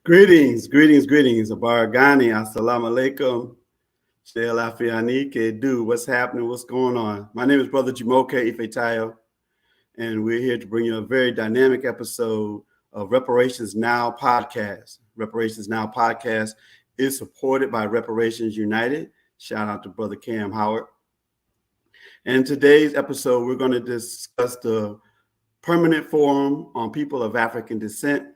Greetings. Abaragani, assalamu alaikum. Shel Afiani, Kedu. What's happening? What's going on? My name is Brother Jumoke Ifetayo, and we're here to bring you a very dynamic episode of Reparations Now podcast. Reparations Now podcast is supported by Reparations United. Shout out to Brother Cam Howard. And in today's episode, we're going to discuss the Permanent Forum on People of African Descent.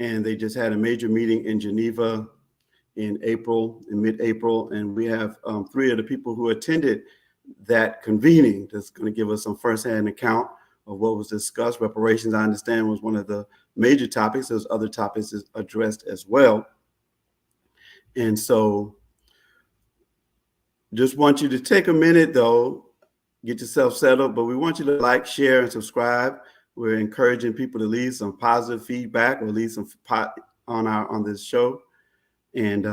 And they just had a major meeting in Geneva in mid-April. And we have three of the people who attended that convening that's going to give us some firsthand account of what was discussed. Reparations, I understand, was one of the major topics. There's other topics addressed as well. And so just want you to take a minute, though, get yourself settled, but we want you to like, share, and subscribe. We're encouraging people to leave some positive feedback or leave some on this show. And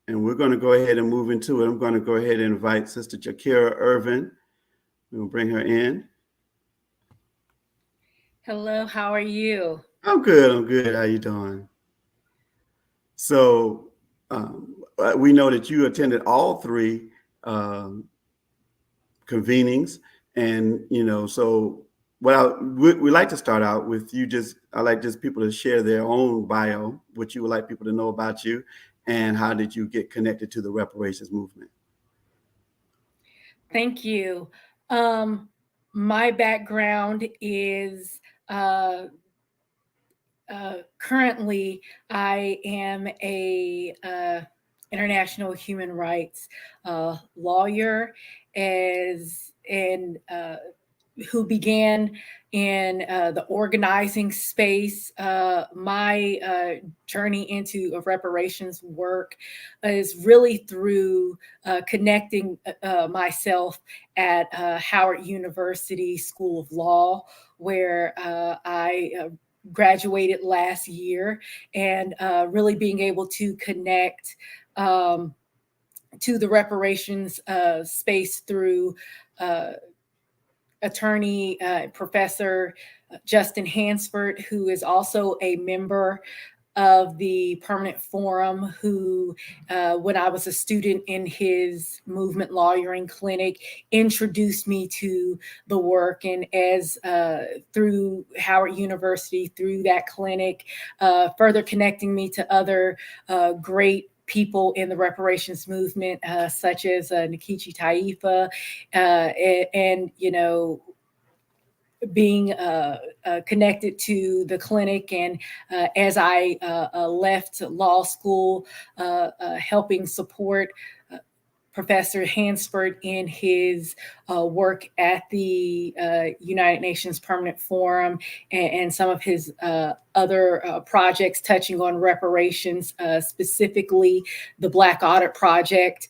we're going to go ahead and move into it. I'm going to go ahead and invite Sister Charkera Ervin. We'll bring her in. Hello, how are you? I'm good. How you doing? So we know that you attended all three convenings, and so well, we like to start out with you. I like just people to share their own bio, what you would like people to know about you, and how did you get connected to the reparations movement? Thank you. My background is currently I am a international human rights lawyer, who began in the organizing space. My journey into reparations work is really through connecting myself at Howard University School of Law, where I graduated last year, and really being able to connect to the reparations space through attorney Professor Justin Hansford, who is also a member of the Permanent Forum, who, when I was a student in his movement lawyering clinic, introduced me to the work. And as through Howard University, through that clinic, further connecting me to other great people in the reparations movement, such as Nkechi Taifa, and being connected to the clinic. And as I left law school, helping support Professor Hansford in his work at the United Nations Permanent Forum, and some of his other projects touching on reparations, specifically the Black Audit Project,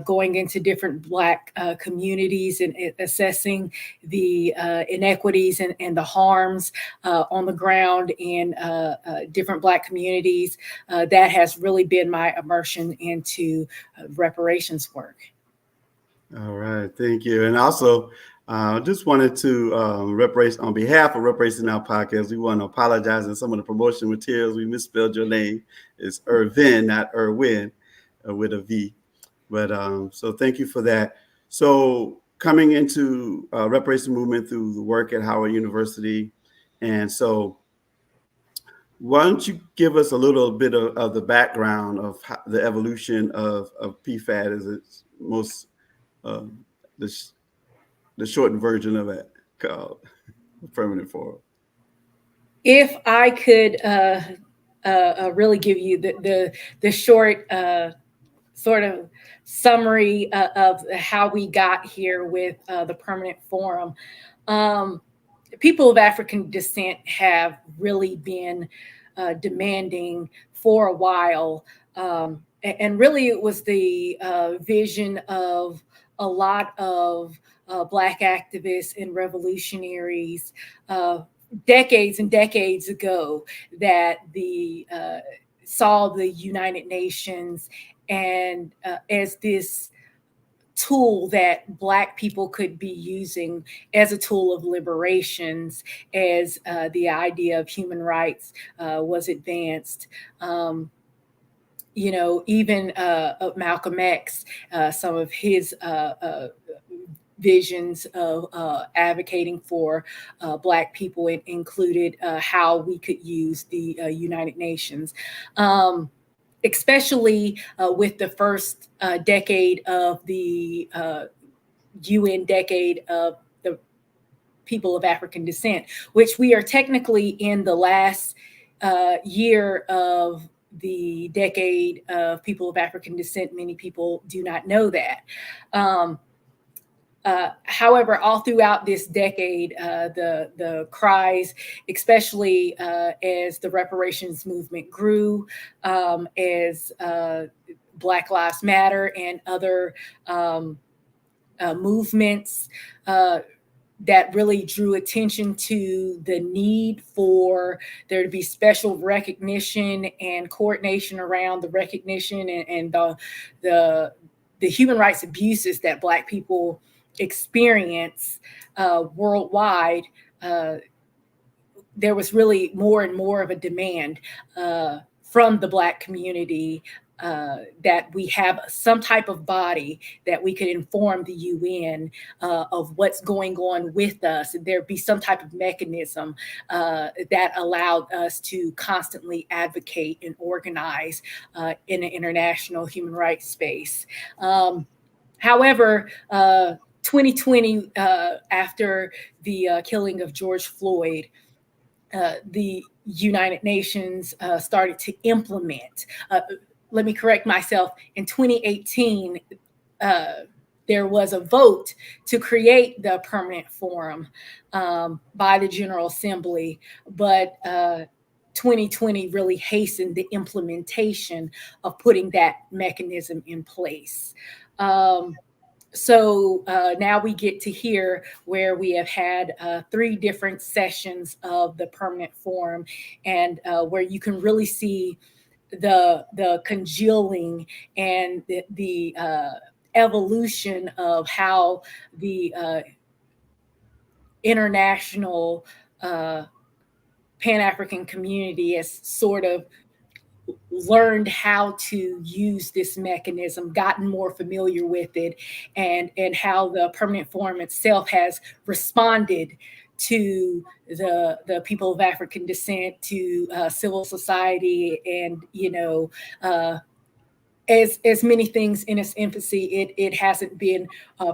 going into different Black communities and assessing the inequities and the harms on the ground in different Black communities. That has really been my immersion into reparations work. All right, thank you. And also, just wanted to on behalf of Reparations Now podcast, we want to apologize on some of the promotion materials. We misspelled your name. It's Ervin, not Erwin, with a V. But so thank you for that. So coming into reparations movement through the work at Howard University, and so why don't you give us a little bit of the background of the evolution of PFAT as its most the shortened version of it, called Permanent Forum. If I could really give you the short sort of summary of how we got here with the Permanent Forum. People of African descent have really been demanding for a while. And really it was the vision of a lot of Black activists and revolutionaries decades and decades ago that saw the United Nations and as this tool that Black people could be using as a tool of liberations as the idea of human rights was advanced. You know, even Malcolm X, some of his visions of advocating for Black people included how we could use the United Nations. Especially with the first decade of the UN decade of the people of African descent, which we are technically in the last year of the decade of people of African descent. Many people do not know that. However, all throughout this decade, the cries, especially as the reparations movement grew, as Black Lives Matter and other movements that really drew attention to the need for there to be special recognition and coordination around the recognition and the human rights abuses that Black people experience worldwide. There was really more and more of a demand from the Black community that we have some type of body that we could inform the UN of what's going on with us. There be some type of mechanism that allowed us to constantly advocate and organize in an international human rights space. However, 2020, after the killing of George Floyd, the United Nations started to implement. Let me correct myself. In 2018, there was a vote to create the permanent forum by the General Assembly, but 2020 really hastened the implementation of putting that mechanism in place. So now we get to hear where we have had 3 different sessions of the permanent forum, and where you can really see the congealing and the evolution of how the international Pan-African community has sort of learned how to use this mechanism, gotten more familiar with it, and how the permanent forum itself has responded to the people of African descent, to civil society, and as many things in its infancy, it hasn't been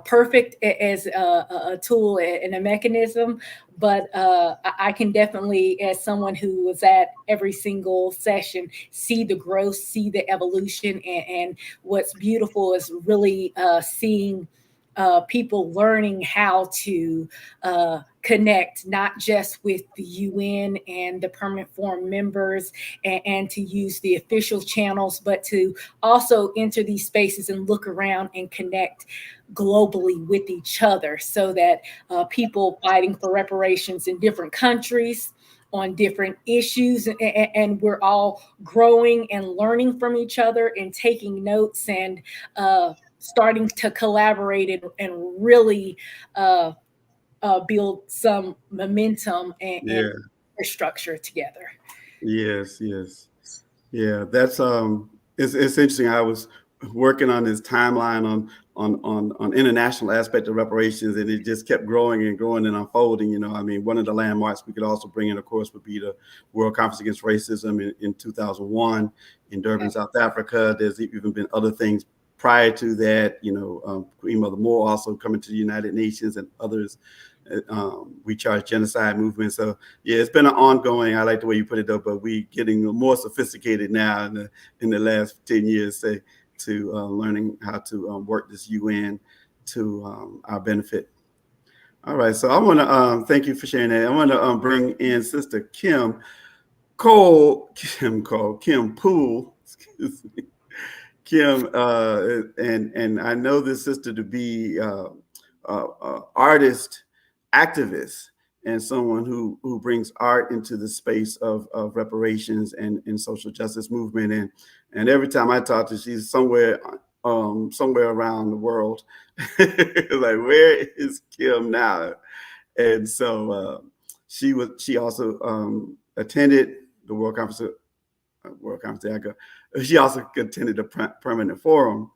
perfect as a tool and a mechanism, but I can definitely, as someone who was at every single session, see the growth, see the evolution, and what's beautiful is really seeing people learning how to connect, not just with the UN and the permanent forum members and to use the official channels, but to also enter these spaces and look around and connect globally with each other, so that people fighting for reparations in different countries on different issues, and we're all growing and learning from each other and taking notes and starting to collaborate and really build some momentum and infrastructure together. Yes. Yeah, that's it's interesting. I was working on this timeline on international aspect of reparations, and it just kept growing and growing and unfolding. I mean, one of the landmarks we could also bring in, of course, would be the World Conference Against Racism in 2001 in Durban, South Africa. There's even been other things prior to that. Queen Mother Moore also coming to the United Nations, and others. We charge genocide movement. So yeah, it's been an ongoing. I like the way you put it, though. But we getting more sophisticated now in the last 10 years, say, to learning how to work this UN to our benefit. All right, so I want to thank you for sharing that. I want to bring in Sister Kim Poole. Excuse me, Kim, and I know this sister to be artist, activist, and someone who brings art into the space of reparations and social justice movement. And every time I talk to her, she's somewhere somewhere around the world. Like, where is Kim now? And so she also attended the World Conference. She also attended the Permanent Forum,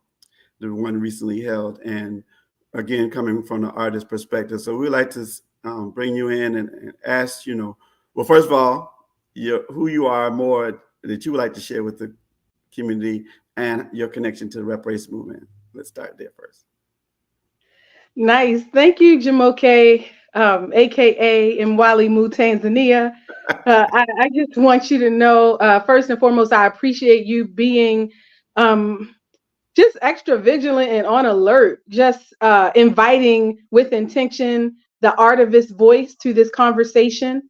the one recently held, and again, coming from the artist perspective. So we'd like to bring you in and ask, well, first of all, who you are more that you would like to share with the community and your connection to the reparations movement. Let's start there first. Nice. Thank you, Jumoke, aka Mwali Mu Tanzania. I just want you to know, first and foremost, I appreciate you being just extra vigilant and on alert, just inviting with intention the artivist voice to this conversation.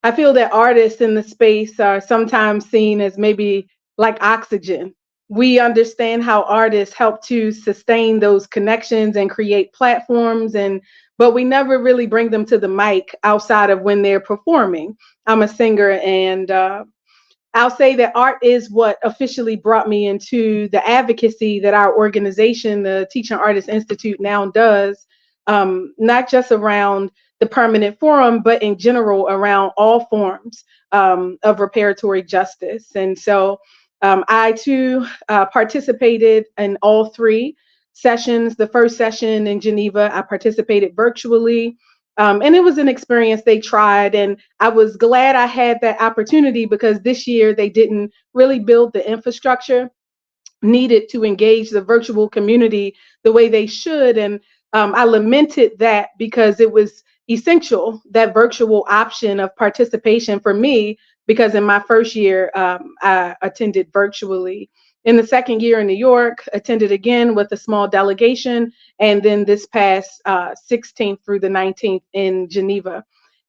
I feel that artists in the space are sometimes seen as maybe like oxygen. We understand how artists help to sustain those connections and create platforms, but we never really bring them to the mic outside of when they're performing. I'm a singer, and I'll say that art is what officially brought me into the advocacy that our organization, the Teaching Artists Institute, now does, not just around the Permanent Forum, but in general around all forms of reparatory justice. And so I too participated in all three sessions. The first session in Geneva, I participated virtually. And it was an experience they tried, and I was glad I had that opportunity because this year they didn't really build the infrastructure needed to engage the virtual community the way they should. And I lamented that because it was essential, that virtual option of participation for me, because in my first year, I attended virtually. In the second year in New York, attended again with a small delegation, and then this past 16th through the 19th in Geneva.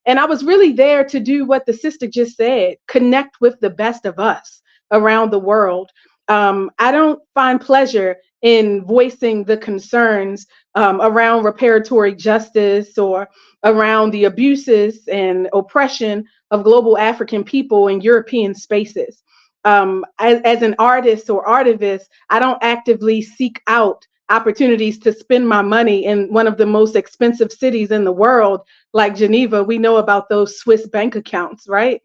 And I was really there to do what the sister just said, connect with the best of us around the world. I don't find pleasure in voicing the concerns around reparatory justice or around the abuses and oppression of global African people in European spaces. As an artist or artivist, I don't actively seek out opportunities to spend my money in one of the most expensive cities in the world, like Geneva. We know about those Swiss bank accounts, right?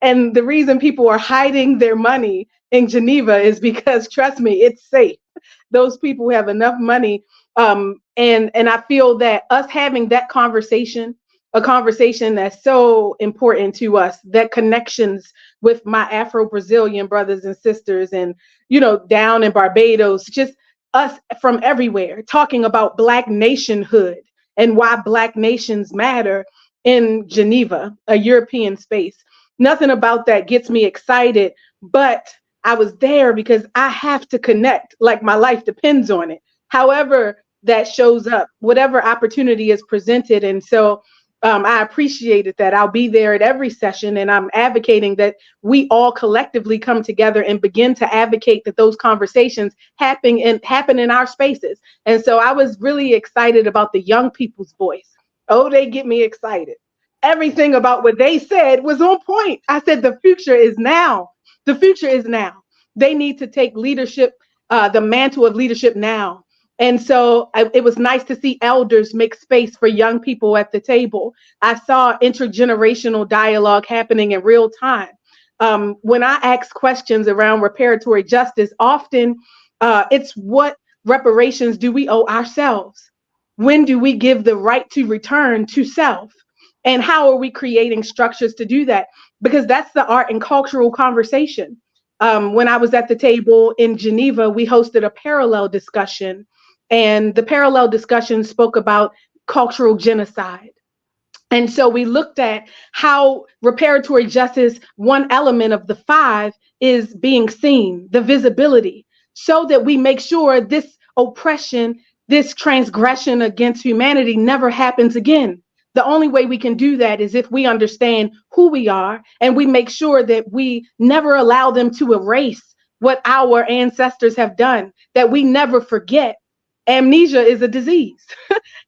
And the reason people are hiding their money in Geneva is because, trust me, it's safe. Those people have enough money. And I feel that us having that conversation, a conversation that's so important to us, that connections with my Afro-Brazilian brothers and sisters and, down in Barbados, just us from everywhere, talking about Black nationhood and why Black nations matter in Geneva, a European space. Nothing about that gets me excited, but I was there because I have to connect, like my life depends on it. However that shows up, whatever opportunity is presented. And so I appreciated that. I'll be there at every session, and I'm advocating that we all collectively come together and begin to advocate that those conversations happen in our spaces. And so I was really excited about the young people's voice. Oh, they get me excited. Everything about what they said was on point. I said, the future is now. The future is now. They need to take leadership, the mantle of leadership now. And so it was nice to see elders make space for young people at the table. I saw intergenerational dialogue happening in real time. When I ask questions around reparatory justice, often it's what reparations do we owe ourselves? When do we give the right to return to self? And how are we creating structures to do that? Because that's the art and cultural conversation. When I was at the table in Geneva, we hosted a parallel discussion. And the parallel discussion spoke about cultural genocide. And so we looked at how reparatory justice, one element of the 5, is being seen, the visibility, so that we make sure this oppression, this transgression against humanity never happens again. The only way we can do that is if we understand who we are and we make sure that we never allow them to erase what our ancestors have done, that we never forget. Amnesia is a disease.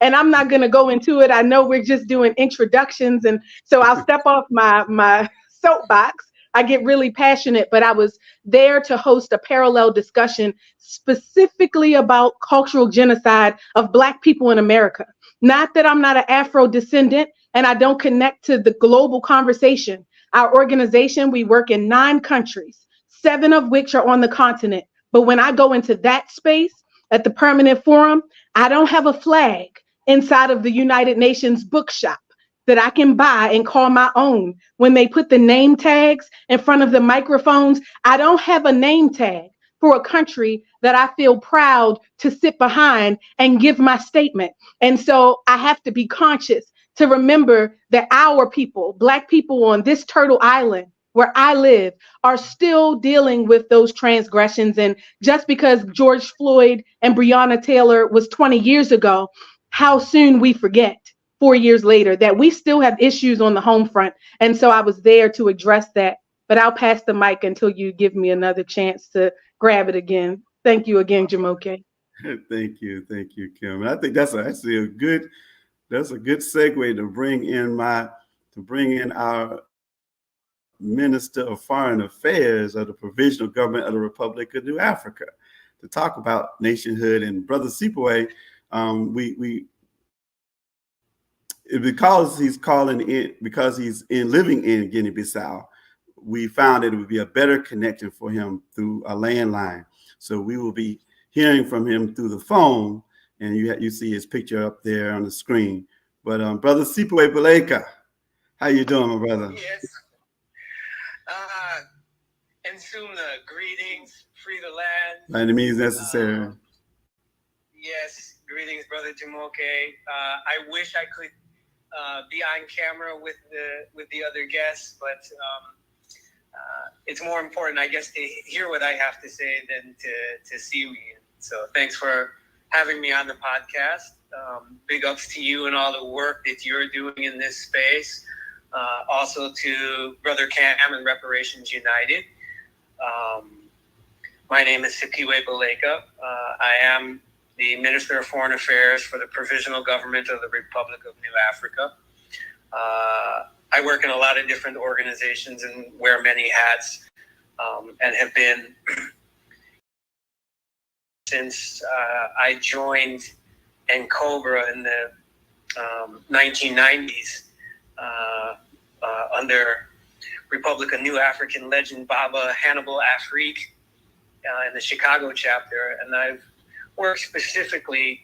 And I'm not going to go into it. I know we're just doing introductions. And so I'll step off my soapbox. I get really passionate, but I was there to host a parallel discussion specifically about cultural genocide of Black people in America. Not that I'm not an Afro descendant and I don't connect to the global conversation. Our organization, we work in 9 countries, 7 of which are on the continent. But when I go into that space at the Permanent Forum, I don't have a flag inside of the United Nations bookshop that I can buy and call my own. When they put the name tags in front of the microphones, I don't have a name tag for a country that I feel proud to sit behind and give my statement. And so I have to be conscious to remember that our people, Black people on this turtle island where I live, are still dealing with those transgressions. And just because George Floyd and Breonna Taylor was 20 years ago, how soon we forget 4 years later that we still have issues on the home front. And so I was there to address that. But I'll pass the mic until you give me another chance to grab it again. Thank you again, Jumoke. Thank you, Kim. And I think that's actually a good segue to bring in our Minister of Foreign Affairs of the Provisional Government of the Republic of New Afrika to talk about nationhood. And Brother Siphiwe, because he's living in Guinea-Bissau, we found that it would be a better connection for him through a landline. So we will be hearing from him through the phone, and you see his picture up there on the screen. But Brother Siphiwe Baleka, how you doing, my brother? Yes. Nsumna, greetings, free the land. By any means necessary. Yes, greetings, Brother Jumoke. I wish I could be on camera with the other guests, but it's more important, I guess, to hear what I have to say than to see me. So thanks for having me on the podcast. Big ups to you and all the work that you're doing in this space. Also to Brother Cam and Reparations United. My name is Siphiwe Baleka. I am the Minister of Foreign Affairs for the Provisional Government of the Republic of New Afrika. I work in a lot of different organizations and wear many hats, and have been since I joined NCOBRA in the 1990s under Republic of New Afrikan legend Baba Hannibal Afrique in the Chicago chapter, and I've worked specifically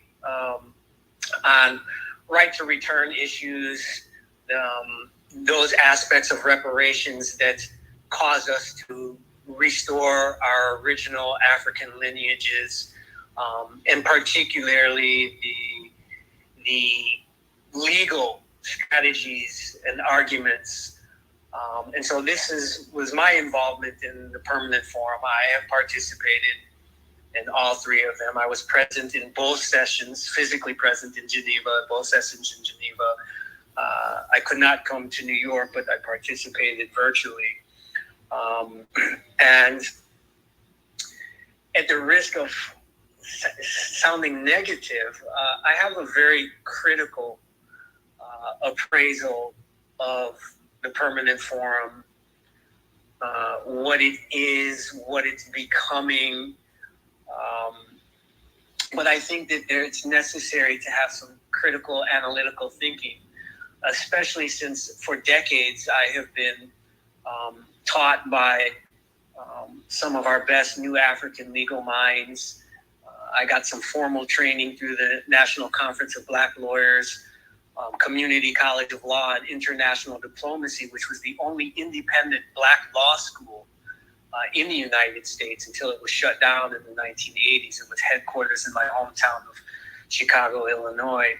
on right to return issues, those aspects of reparations that cause us to restore our original African lineages, and particularly the legal strategies and arguments. And so this was my involvement in the Permanent Forum. I have participated in all 3 of them. I was present in both sessions, physically present in Geneva, both sessions in Geneva. I could not come to New York, but I participated virtually. And at the risk of sounding negative, I have a very critical appraisal of the Permanent Forum, what it is, what it's becoming. But I think that it's necessary to have some critical analytical thinking, especially since for decades I have been taught by some of our best new African legal minds. I got some formal training through the National Conference of Black Lawyers, Community College of Law and International Diplomacy, which was the only independent Black law school in the United States until it was shut down in the 1980s. It was headquarters in my hometown of Chicago, Illinois.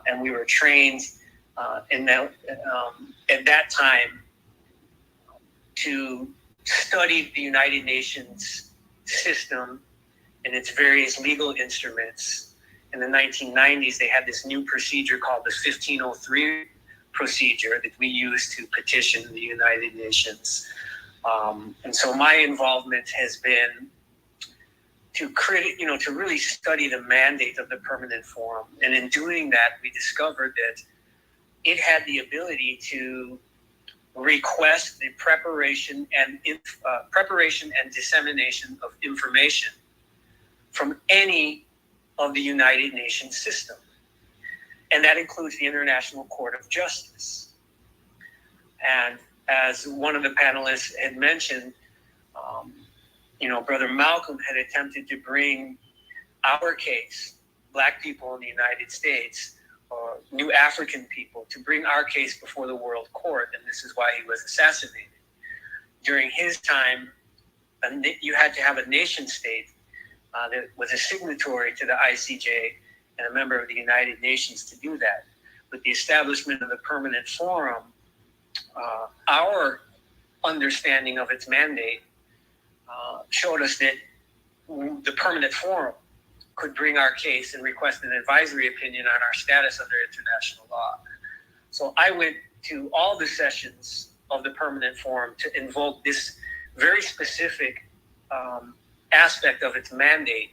And we were trained at that time to study the United Nations system and its various legal instruments. In the 1990s, they had this new procedure called the 1503 procedure that we used to petition the United Nations. And so my involvement has been to really study the mandate of the Permanent Forum. And in doing that, we discovered that it had the ability to request the preparation and dissemination of information from any of the United Nations system. And that includes the International Court of Justice. And as one of the panelists had mentioned, Brother Malcolm had attempted to bring our case, Black people in the United States, or New African people, to bring our case before the World Court, and this is why he was assassinated. During his time, you had to have a nation state that was a signatory to the ICJ and a member of the United Nations to do that. With the establishment of the Permanent Forum, our understanding of its mandate showed us that the Permanent Forum could bring our case and request an advisory opinion on our status under international law. So I went to all the sessions of the Permanent Forum to invoke this very specific aspect of its mandate,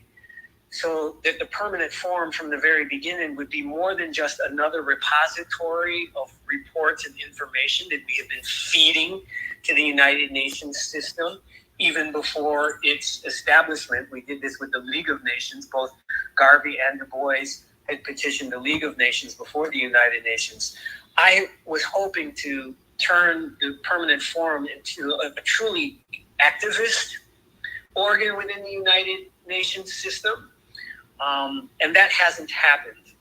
so that the Permanent Forum from the very beginning would be more than just another repository of reports and information that we have been feeding to the United Nations system. Even before its establishment, we did this with the League of Nations. Both Garvey and Du Bois had petitioned the League of Nations before the United Nations. I was hoping to turn the Permanent Forum into a truly activist organ within the United Nations system. And that hasn't happened.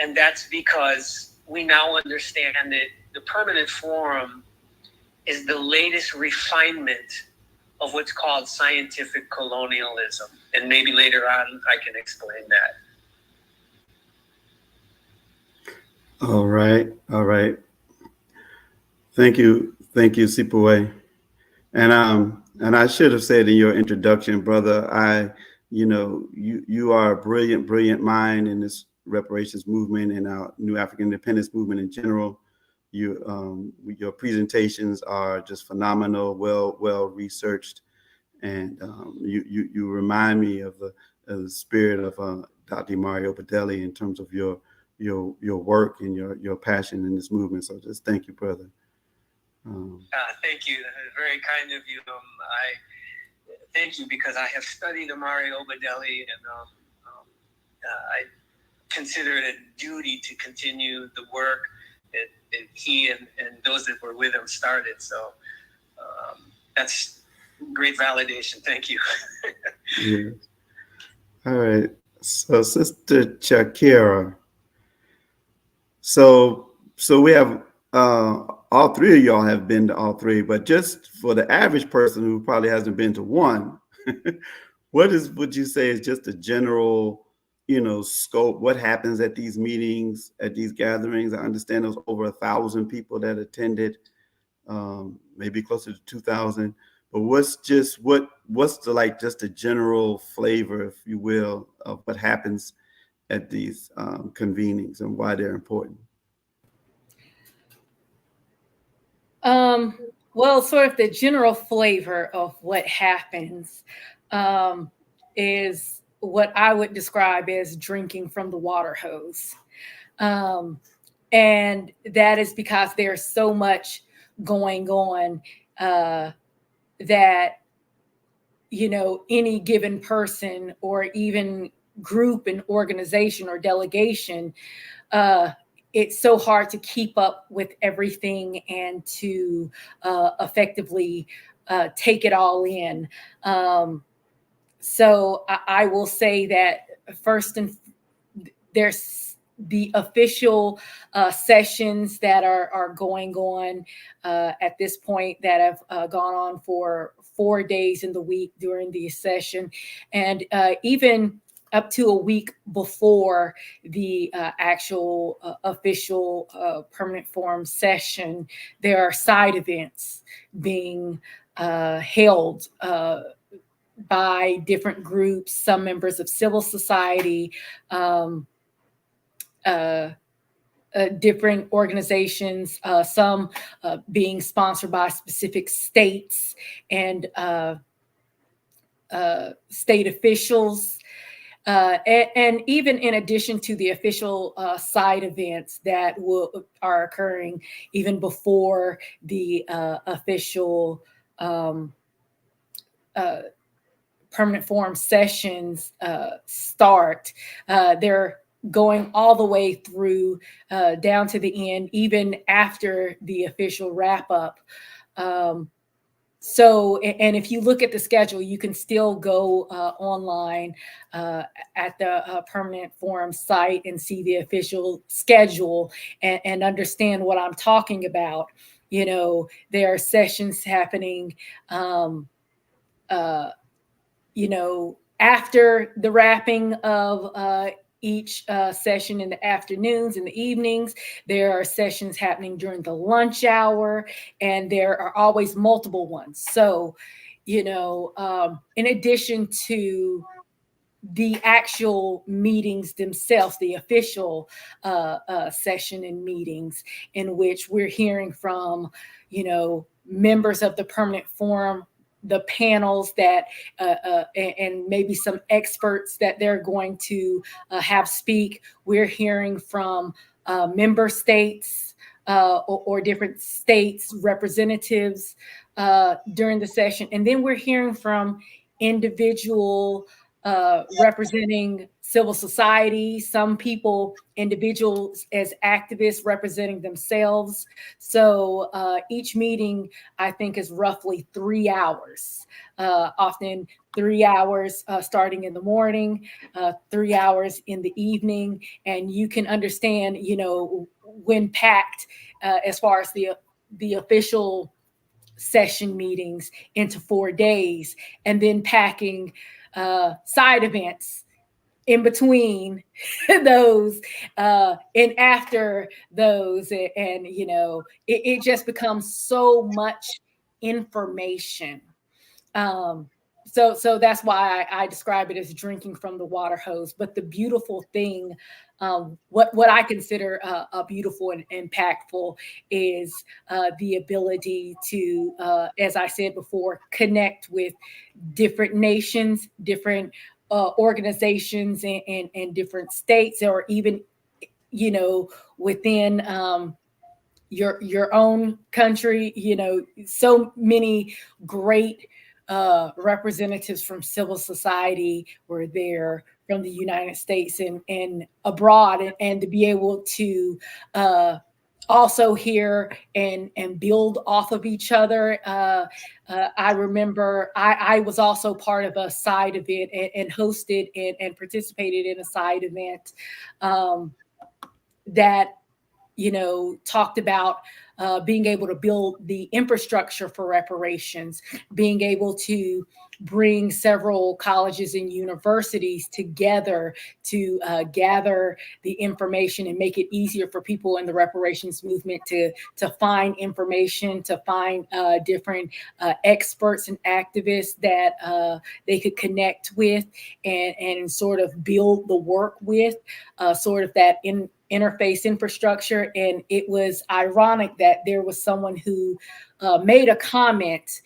And that's because we now understand that the Permanent Forum is the latest refinement of what's called scientific colonialism. And maybe later on, I can explain that. All right. Thank you, Siphiwe. And I should have said in your introduction, brother, you are a brilliant mind in this reparations movement and our New African independence movement in general. Your presentations are just phenomenal, well researched, and you remind me of the spirit of Dr. Mario Bedelli in terms of your work and your passion in this movement. So just thank you, brother. Thank you. Very kind of you. I thank you because I have studied Mario Bedelli, and I consider it a duty to continue the work that he and those that were with him started. So that's great validation. Thank you. Yeah. All right. So Sister Charkera. So we have all three of y'all have been to all three, but just for the average person who probably hasn't been to one, would you say is just a general, scope? What happens at these meetings, at these gatherings? I understand there's over 1,000 people that attended, maybe closer to 2,000. But what's just a general flavor, if you will, of what happens at these convenings and why they're important? Well, sort of the general flavor of what happens is what I would describe as drinking from the water hose. And that is because there's so much going on that, any given person or even group and organization or delegation, it's so hard to keep up with everything and to effectively take it all in. So I will say that first, there's the official sessions that are going on at this point that have gone on for 4 days in the week during the session, and even up to a week before the actual official Permanent Forum session, there are side events being held by different groups, some members of civil society, different organizations, some being sponsored by specific states and state officials. And even in addition to the official side events that are occurring even before the official permanent forum sessions start, they're going all the way through down to the end, even after the official wrap up. So, and if you look at the schedule, you can still go online at the Permanent Forum site and see the official schedule and understand what I'm talking about. You know, there are sessions happening, you know, after the wrapping of each session in the afternoons and the evenings. There are sessions happening during the lunch hour, and there are always multiple ones. So, you know, in addition to the actual meetings themselves, the official session and meetings in which we're hearing from, you know, members of the Permanent Forum, the panels that and maybe some experts that they're going to have speak. We're hearing from member states or different states representatives during the session. And then we're hearing from individual representing civil society, some people, individuals as activists representing themselves. So each meeting, I think, is roughly 3 hours, often 3 hours starting in the morning, 3 hours in the evening. And you can understand, you know, when packed as far as the official session meetings into 4 days, and then packing side events in between those and after those. And you know, it just becomes so much information. So that's why I describe it as drinking from the water hose. But the beautiful thing, what I consider a beautiful and impactful, is the ability to, as I said before, connect with different nations, different organizations, and different states, or even, you know, within your own country. You know, so many great representatives from civil society were there, from the United States and abroad, and to be able to also hear and build off of each other. I remember I was also part of a side event and hosted and participated in a side event that, you know, talked about being able to build the infrastructure for reparations, being able to bring several colleges and universities together to gather the information and make it easier for people in the reparations movement to find information, to find different experts and activists that they could connect with and sort of build the work with, sort of that interface infrastructure. And it was ironic that there was someone who made a comment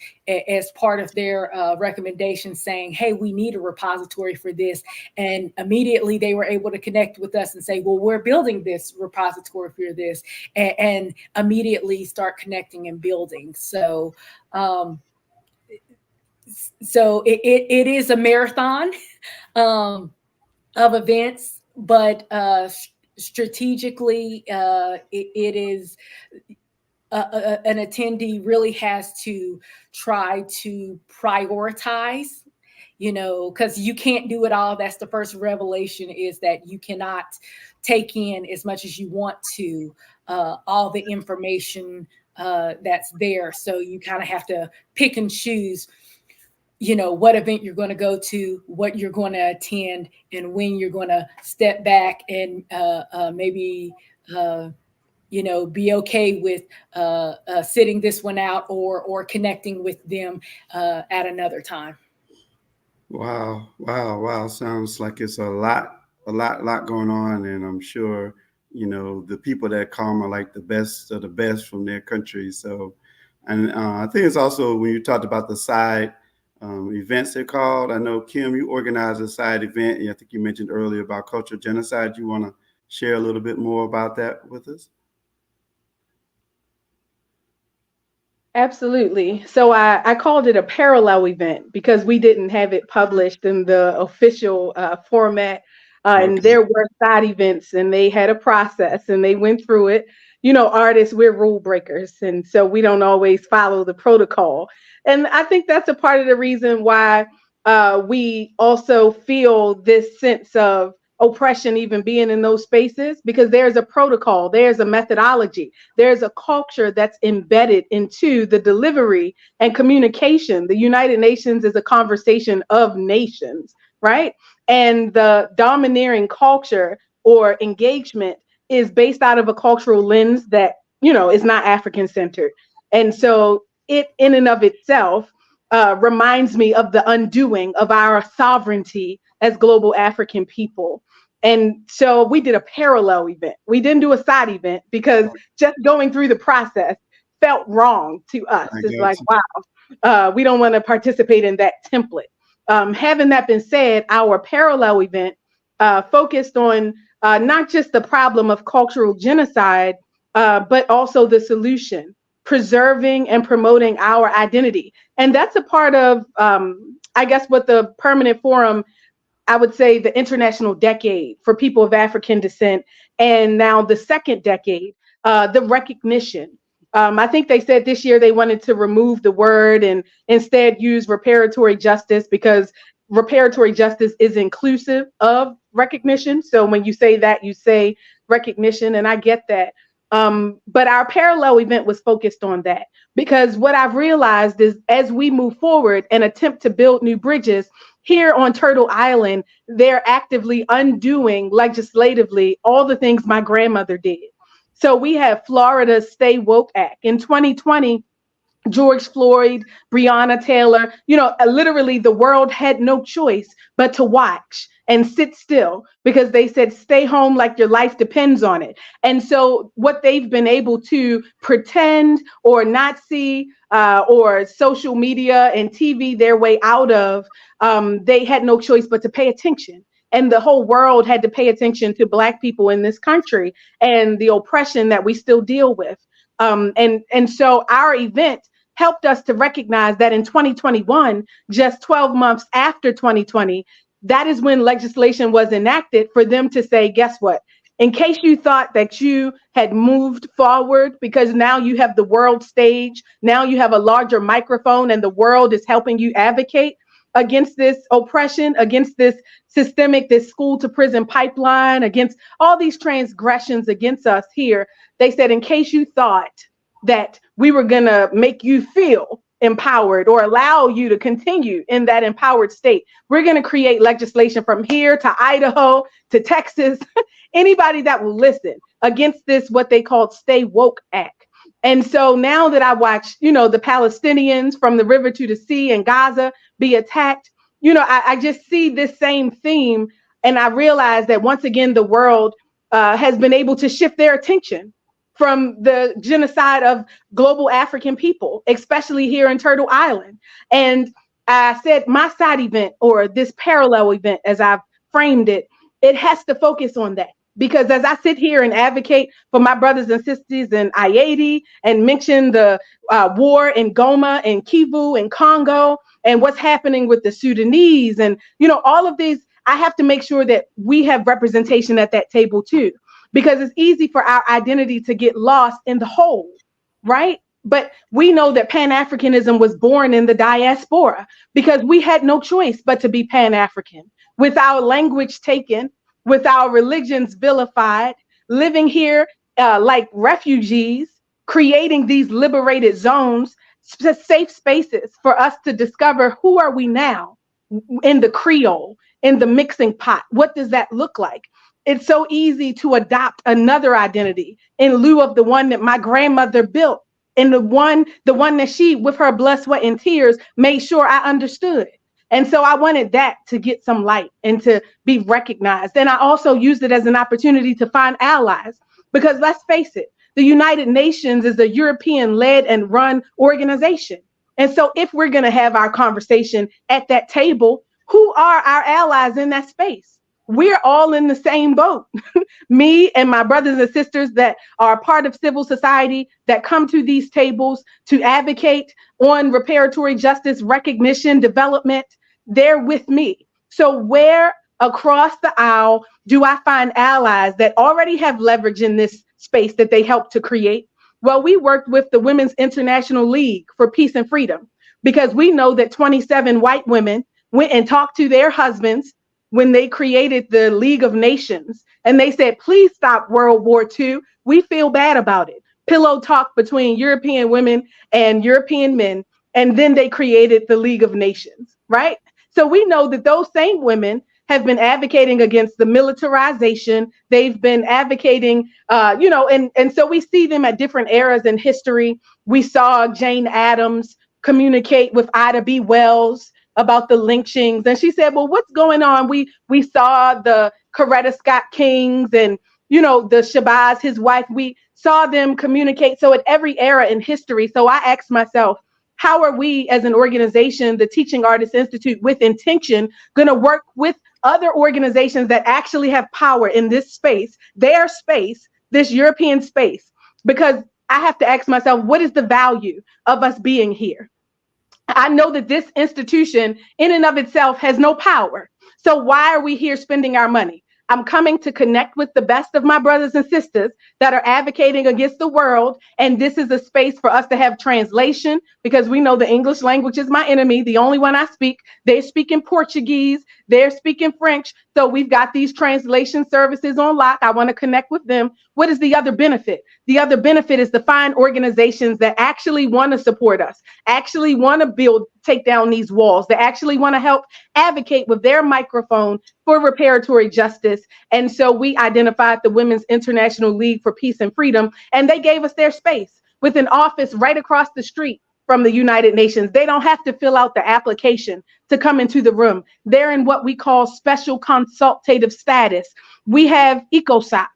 as part of their recommendation saying, hey, we need a repository for this. And immediately they were able to connect with us and say, well, we're building this repository for this, and immediately start connecting and building. So it is a marathon of events, but strategically, it is an attendee really has to try to prioritize, you know, because you can't do it all. That's the first revelation, is that you cannot take in as much as you want to, all the information that's there. So you kind of have to pick and choose, you know, what event you're going to go to, what you're going to attend, and when you're going to step back and maybe, you know, be okay with sitting this one out or connecting with them at another time. Wow. Sounds like it's a lot going on. And I'm sure, you know, the people that come are like the best of the best from their country. So, and I think it's also, when you talked about the side events they're called. I know, Kim, you organized a side event. I think you mentioned earlier about cultural genocide. You want to share a little bit more about that with us? Absolutely. So I called it a parallel event because we didn't have it published in the official format. And there were side events and they had a process and they went through it. You know, artists, we're rule breakers. And so we don't always follow the protocol. And I think that's a part of the reason why we also feel this sense of oppression even being in those spaces, because there's a protocol, there's a methodology, there's a culture that's embedded into the delivery and communication. The United Nations is a conversation of nations, right? And the domineering culture or engagement is based out of a cultural lens that, you know, is not African centered. And so it in and of itself reminds me of the undoing of our sovereignty as global African people. And so we did a parallel event. We didn't do a side event because just going through the process felt wrong to us. It's like, wow, we don't want to participate in that template. Having that been said, our parallel event focused on not just the problem of cultural genocide, but also the solution, preserving and promoting our identity. And that's a part of, I guess, what the Permanent Forum, I would say, the International Decade for People of African Descent, and now the second decade, the recognition. I think they said this year they wanted to remove the word and instead use reparatory justice, because reparatory justice is inclusive of recognition. So when you say that, you say recognition, and I get that. But our parallel event was focused on that, because what I've realized is as we move forward and attempt to build new bridges here on Turtle Island, they're actively undoing legislatively all the things my grandmother did. So we have Florida's Stay Woke Act. In 2020, George Floyd, Breonna Taylor, you know, literally the world had no choice but to watch and sit still, because they said, stay home like your life depends on it. And so what they've been able to pretend or not see, or social media and TV their way out of, they had no choice but to pay attention. And the whole world had to pay attention to Black people in this country and the oppression that we still deal with. And so our event helped us to recognize that in 2021, just 12 months after 2020, that is when legislation was enacted for them to say, guess what? In case you thought that you had moved forward because now you have the world stage, now you have a larger microphone and the world is helping you advocate against this oppression, against this systemic, this school to prison pipeline, against all these transgressions against us here. They said, in case you thought that we were going to make you feel empowered or allow you to continue in that empowered state, we're going to create legislation from here to Idaho to Texas, anybody that will listen, against this, what they called Stay Woke Act. And so now that I watch, you know, the Palestinians from the river to the sea in Gaza be attacked, you know, I just see this same theme. And I realize that once again, the world has been able to shift their attention from the genocide of global African people, especially here in Turtle Island. And I said my side event, or this parallel event, as I've framed it, it has to focus on that. Because as I sit here and advocate for my brothers and sisters in Haiti and mention the war in Goma and Kivu and Congo and what's happening with the Sudanese and, you know, all of these, I have to make sure that we have representation at that table too, because it's easy for our identity to get lost in the whole, right? But we know that Pan-Africanism was born in the diaspora because we had no choice but to be Pan-African, with our language taken, with our religions vilified, living here like refugees, creating these liberated zones, safe spaces for us to discover who are we now in the Creole, in the mixing pot. What does that look like? It's so easy to adopt another identity in lieu of the one that my grandmother built, and the one that she, with her blood, sweat, and tears, made sure I understood. And so I wanted that to get some light and to be recognized. And I also used it as an opportunity to find allies, because let's face it, the United Nations is a European-led and run organization. And so if we're going to have our conversation at that table, who are our allies in that space? We're all in the same boat. Me and my brothers and sisters that are part of civil society that come to these tables to advocate on reparatory justice, recognition, development, they're with me. So where across the aisle do I find allies that already have leverage in this space that they helped to create? Well, we worked with the Women's International League for Peace and Freedom, because we know that 27 white women went and talked to their husbands when they created the League of Nations. And they said, please stop World War II. We feel bad about it. Pillow talk between European women and European men. And then they created the League of Nations, right? So we know that those same women have been advocating against the militarization. They've been advocating, and so we see them at different eras in history. We saw Jane Addams communicate with Ida B. Wells about the lynchings. And she said, well, what's going on? We saw the Coretta Scott Kings and, the Shabazz, his wife, we saw them communicate. So at every era in history. So I asked myself, how are we as an organization, the Teaching Artists Institute with Intention, going to work with other organizations that actually have power in this space, their space, this European space? Because I have to ask myself, what is the value of us being here? I know that this institution in and of itself has no power. So why are we here spending our money? I'm coming to connect with the best of my brothers and sisters that are advocating against the world. And this is a space for us to have translation, because we know the English language is my enemy, the only one I speak. They're speaking Portuguese, they're speaking French. So we've got these translation services on lock. I want to connect with them. What is the other benefit? The other benefit is to find organizations that actually want to support us, actually want to take down these walls, that actually want to help advocate with their microphone for reparatory justice. And so we identified the Women's International League for Peace and Freedom, and they gave us their space with an office right across the street from the United Nations. They don't have to fill out the application to come into the room. They're in what we call special consultative status. We have ECOSOC,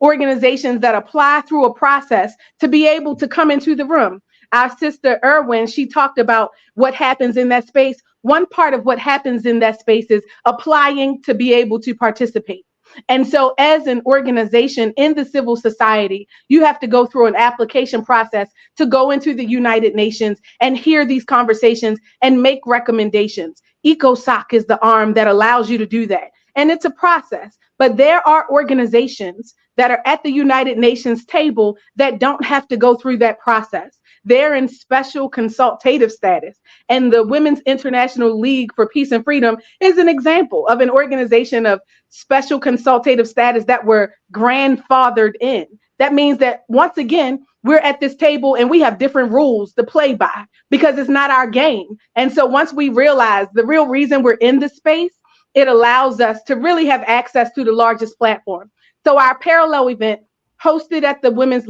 organizations that apply through a process to be able to come into the room. Our sister Ervin, she talked about what happens in that space. One part of what happens in that space is applying to be able to participate. And so as an organization in the civil society, you have to go through an application process to go into the United Nations and hear these conversations and make recommendations. ECOSOC is the arm that allows you to do that. And it's a process, but there are organizations that are at the United Nations table that don't have to go through that process. They're in special consultative status. And the Women's International League for Peace and Freedom is an example of an organization of special consultative status that we're grandfathered in. That means that once again, we're at this table and we have different rules to play by because it's not our game. And so once we realize the real reason we're in this space, it allows us to really have access to the largest platform. So our parallel event hosted at the Women's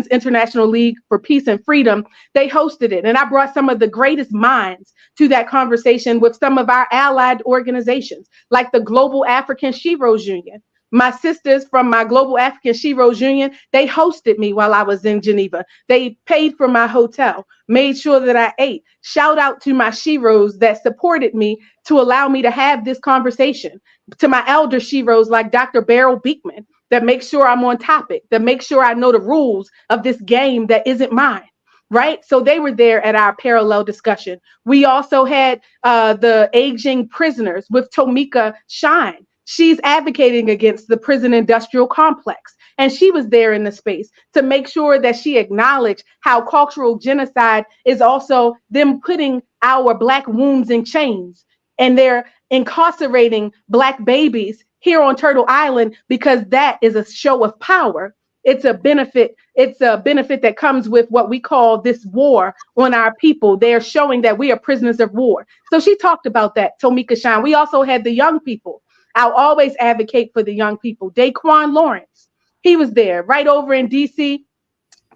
International League for Peace and Freedom, they hosted it. And I brought some of the greatest minds to that conversation with some of our allied organizations, like the Global Afrikan Sheroes Union. My sisters from my Global Afrikan Sheroes Union, they hosted me while I was in Geneva. They paid for my hotel, made sure that I ate. Shout out to my Sheroes that supported me to allow me to have this conversation. To my elder Sheroes like Dr. Beryl Beekman, that make sure I'm on topic, that make sure I know the rules of this game that isn't mine, right? So they were there at our parallel discussion. We also had the aging prisoners with Tomika Shine. She's advocating against the prison industrial complex. And she was there in the space to make sure that she acknowledged how cultural genocide is also them putting our Black wombs in chains. And they're incarcerating Black babies here on Turtle Island because that is a show of power. It's a benefit. It's a benefit that comes with what we call this war on our people. They're showing that we are prisoners of war. So she talked about that, Tomika Shine. We also had the young people. I'll always advocate for the young people. Daquan Lawrence, he was there right over in DC,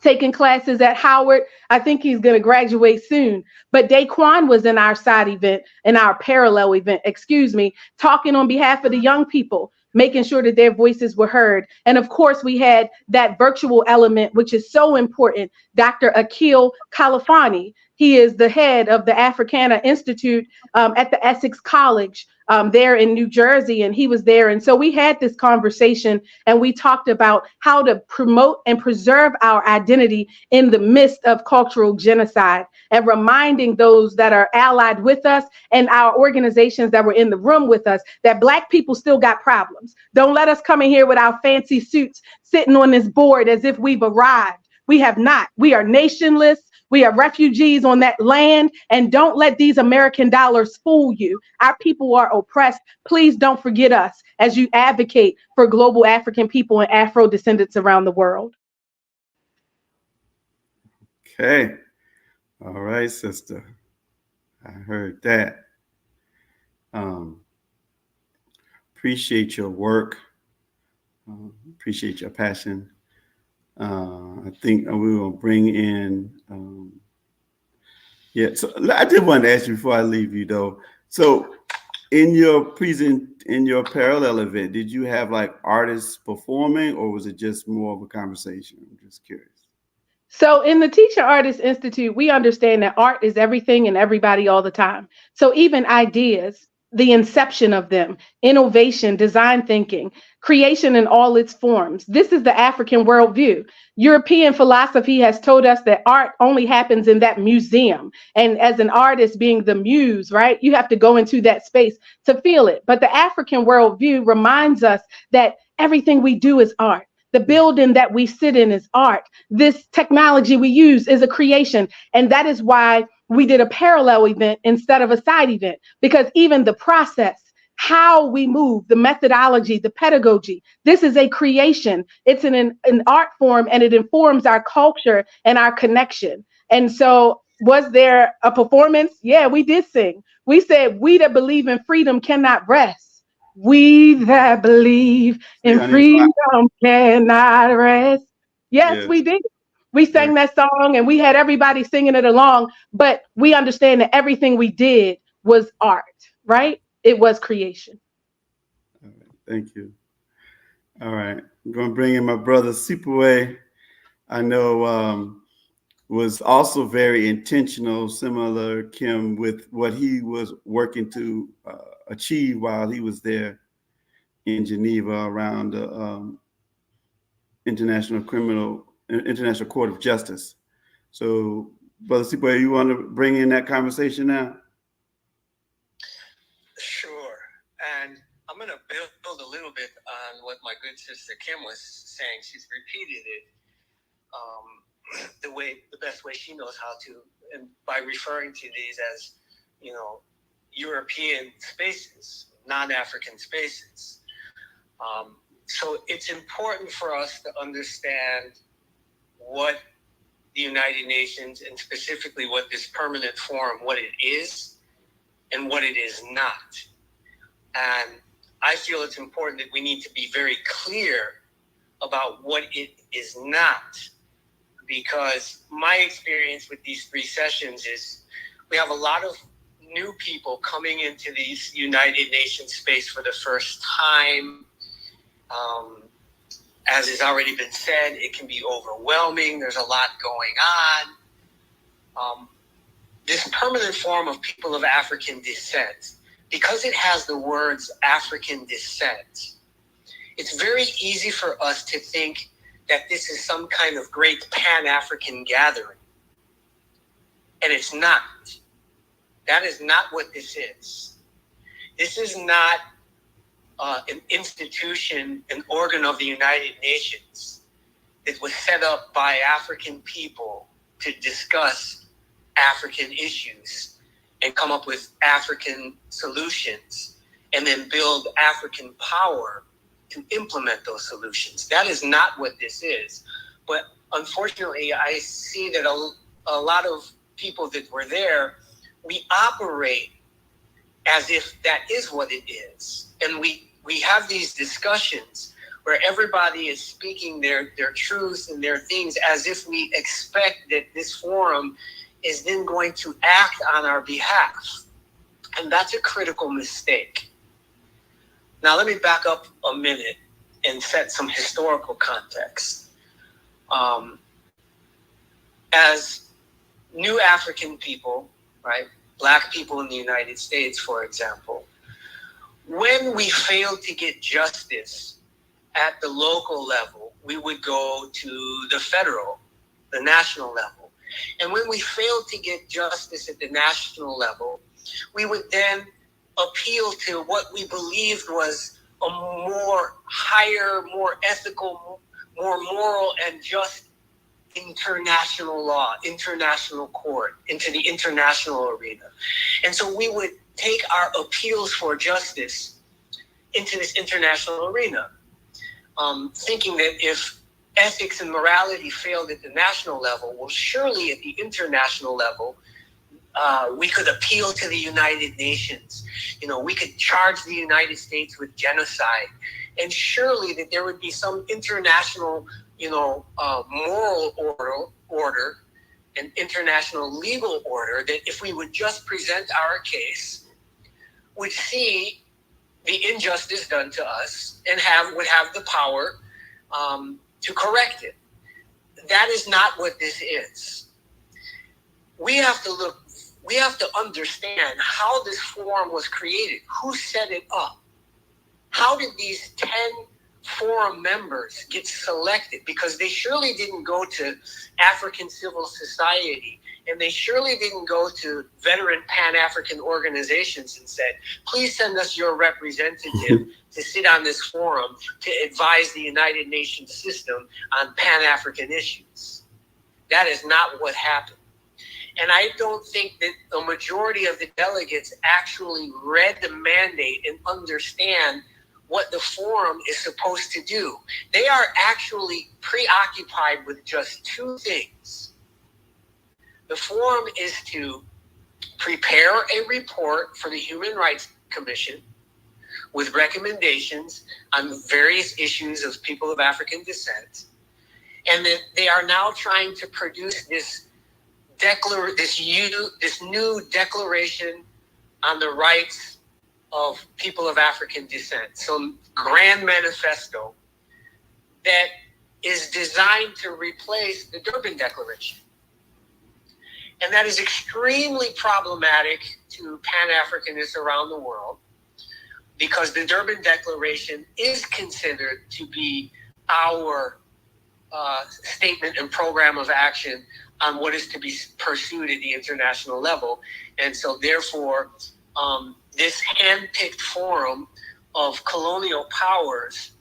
taking classes at Howard. I think he's going to graduate soon. But Daquan was in our side event, in our parallel event, talking on behalf of the young people, making sure that their voices were heard. And of course, we had that virtual element, which is so important. Dr. Akil Kalafani, he is the head of the Africana Institute at the Essex College there in New Jersey, and he was there. And so we had this conversation, and we talked about how to promote and preserve our identity in the midst of cultural genocide, and reminding those that are allied with us and our organizations that were in the room with us that Black people still got problems. Don't let us come in here with our fancy suits sitting on this board as if we've arrived. We have not. We are nationless. We are refugees on that land, and don't let these American dollars fool you. Our people are oppressed. Please don't forget us as you advocate for global African people and Afro descendants around the world. Okay. All right, sister. I heard that. Appreciate your work. Appreciate your passion. I think we will bring in, so I did want to ask you before I leave you though. So in your parallel event, did you have like artists performing, or was it just more of a conversation? I'm just curious. So in the Teacher Artist Institute, we understand that art is everything and everybody all the time. So even ideas, the inception of them, innovation, design thinking, creation in all its forms. This is the African worldview. European philosophy has told us that art only happens in that museum. And as an artist being the muse, right, you have to go into that space to feel it. But the African worldview reminds us that everything we do is art. The building that we sit in is art. This technology we use is a creation. And that is why we did a parallel event instead of a side event, because even the process, how we move, the methodology, the pedagogy, this is a creation. It's an art form, and it informs our culture and our connection. And so was there a performance? Yeah, we did sing. We said, "We that believe in freedom cannot rest. We that believe in freedom cannot rest." Yes, we did. We sang that song, and we had everybody singing it along, but we understand that everything we did was art, right? It was creation. All right, thank you. All right, I'm going to bring in my brother Siphiwe. I know was also very intentional, similar Kim, with what he was working to achieve while he was there in Geneva around the International Court of Justice. So, Brother Siphiwe, you want to bring in that conversation now? Sure. And I'm going to build a little bit on what my good sister Kim was saying. She's repeated it the best way she knows how to, and by referring to these as, European spaces, non-African spaces. So it's important for us to understand what the United Nations, and specifically what this permanent forum, what it is and what it is not. And I feel it's important that we need to be very clear about what it is not, because my experience with these 3 sessions is we have a lot of new people coming into these United Nations space for the first time. As has already been said, it can be overwhelming. There's a lot going on. This permanent forum of people of African descent, because it has the words African descent, it's very easy for us to think that this is some kind of great Pan-African gathering. And it's not. That is not what this is. This is not an institution, an organ of the United Nations that was set up by African people to discuss African issues and come up with African solutions and then build African power to implement those solutions. That is not what this is. But unfortunately, I see that a lot of people that were there, we operate as if that is what it is. And we have these discussions where everybody is speaking their truths and their things as if we expect that this forum is then going to act on our behalf. And that's a critical mistake. Now, let me back up a minute and set some historical context. As new African people, right, Black people in the United States, for example, when we failed to get justice at the local level, we would go to the federal, the national level. And when we failed to get justice at the national level, we would then appeal to what we believed was a more higher, more ethical, more moral and just international law, international court, into the international arena. And so we would take our appeals for justice into this international arena, thinking that if ethics and morality failed at the national level, well, surely at the international level, we could appeal to the United Nations. You know, we could charge the United States with genocide. And surely that there would be some international, moral order and international legal order that if we would just present our case, would see the injustice done to us and would have the power to correct it. That is not what this is. We have to understand how this forum was created, who set it up. How did these 10 forum members get selected? Because they surely didn't go to African civil society, and they surely didn't go to veteran Pan-African organizations and said, please send us your representative to sit on this forum to advise the United Nations system on Pan-African issues. That is not what happened. And I don't think that the majority of the delegates actually read the mandate and understand what the forum is supposed to do. They are actually preoccupied with just two things. The forum is to prepare a report for the Human Rights Commission with recommendations on various issues of people of African descent. And that they are now trying to produce this new declaration on the rights of people of African descent, some grand manifesto that is designed to replace the Durban Declaration. And that is extremely problematic to Pan-Africanists around the world because the Durban Declaration is considered to be our statement and program of action on what is to be pursued at the international level. And so therefore, this hand-picked forum of colonial powers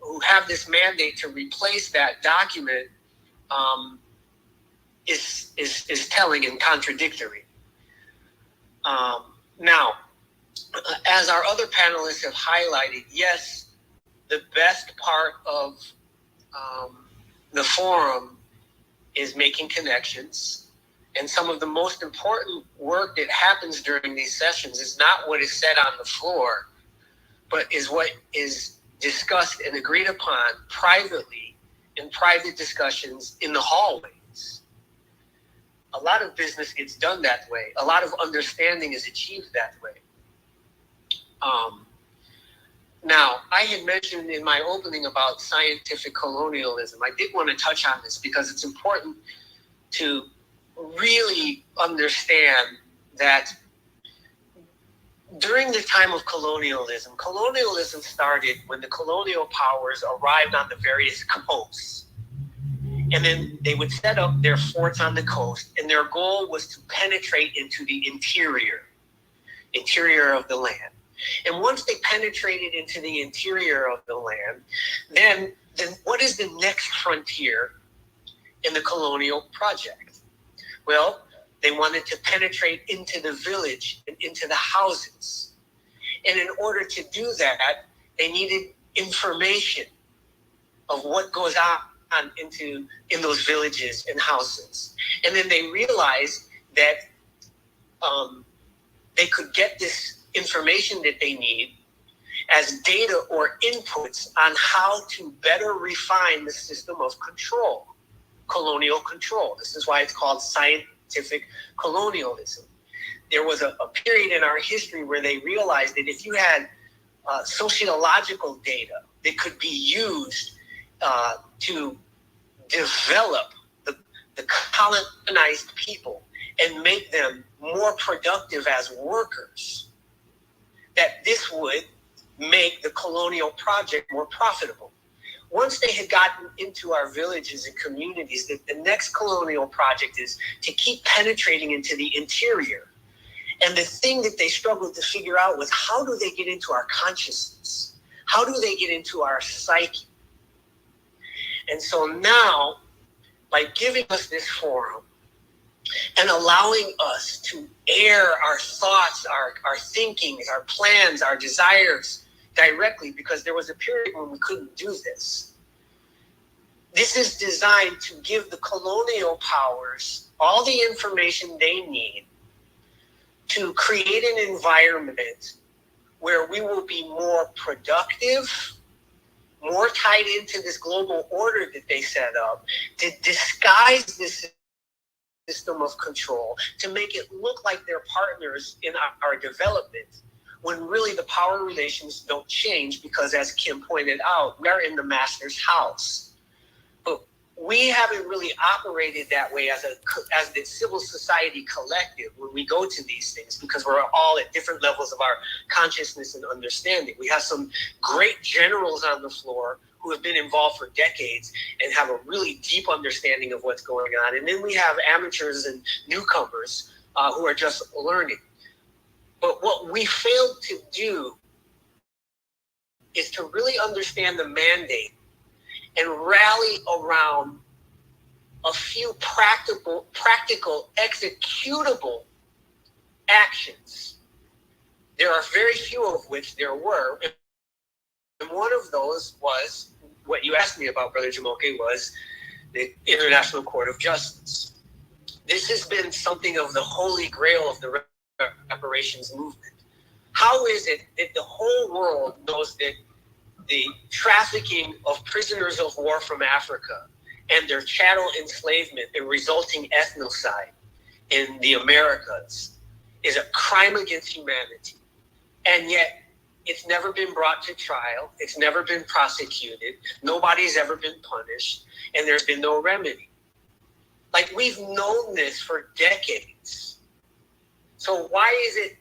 who have this mandate to replace that document is telling and contradictory. Now, as our other panelists have highlighted, yes, the best part of the forum is making connections. And some of the most important work that happens during these sessions is not what is said on the floor, but is what is discussed and agreed upon privately in private discussions in the hallways. A lot of business gets done that way. A lot of understanding is achieved that way. Now, I had mentioned in my opening about scientific colonialism. I did want to touch on this because it's important to really understand that during the time of colonialism started when the colonial powers arrived on the various coasts. And then they would set up their forts on the coast, and their goal was to penetrate into the interior of the land. And once they penetrated into the interior of the land, then what is the next frontier in the colonial project? Well, they wanted to penetrate into the village and into the houses. And in order to do that, they needed information of what goes on in those villages and houses. And then they realized that they could get this information that they need as data or inputs on how to better refine the system of control, colonial control. This is why it's called scientific colonialism. There was a period in our history where they realized that if you had sociological data that could be used to develop the colonized people and make them more productive as workers, that this would make the colonial project more profitable. Once they had gotten into our villages and communities, the next colonial project is to keep penetrating into the interior. And the thing that they struggled to figure out was, how do they get into our consciousness? How do they get into our psyche? And so now, by giving us this forum and allowing us to air our thoughts, our thinkings, our plans, our desires directly, because there was a period when we couldn't do this. This is designed to give the colonial powers all the information they need to create an environment where we will be more productive, more tied into this global order that they set up, to disguise this system of control, to make it look like they're partners in our development, when really the power relations don't change, because, as Kim pointed out, we are in the master's house. But we haven't really operated that way as the civil society collective when we go to these things, because we're all at different levels of our consciousness and understanding. We have some great generals on the floor who have been involved for decades and have a really deep understanding of what's going on. And then we have amateurs and newcomers who are just learning. But what we failed to do is to really understand the mandate and rally around a few practical, executable actions. There are very few of which there were. And one of those was what you asked me about, Brother Jumoke, was the International Court of Justice. This has been something of the holy grail of the reparations movement. How is it that the whole world knows that the trafficking of prisoners of war from Africa and their chattel enslavement and resulting ethnocide in the Americas is a crime against humanity, and yet it's never been brought to trial, it's never been prosecuted, nobody's ever been punished, and there's been no remedy? Like, we've known this for decades. So why is it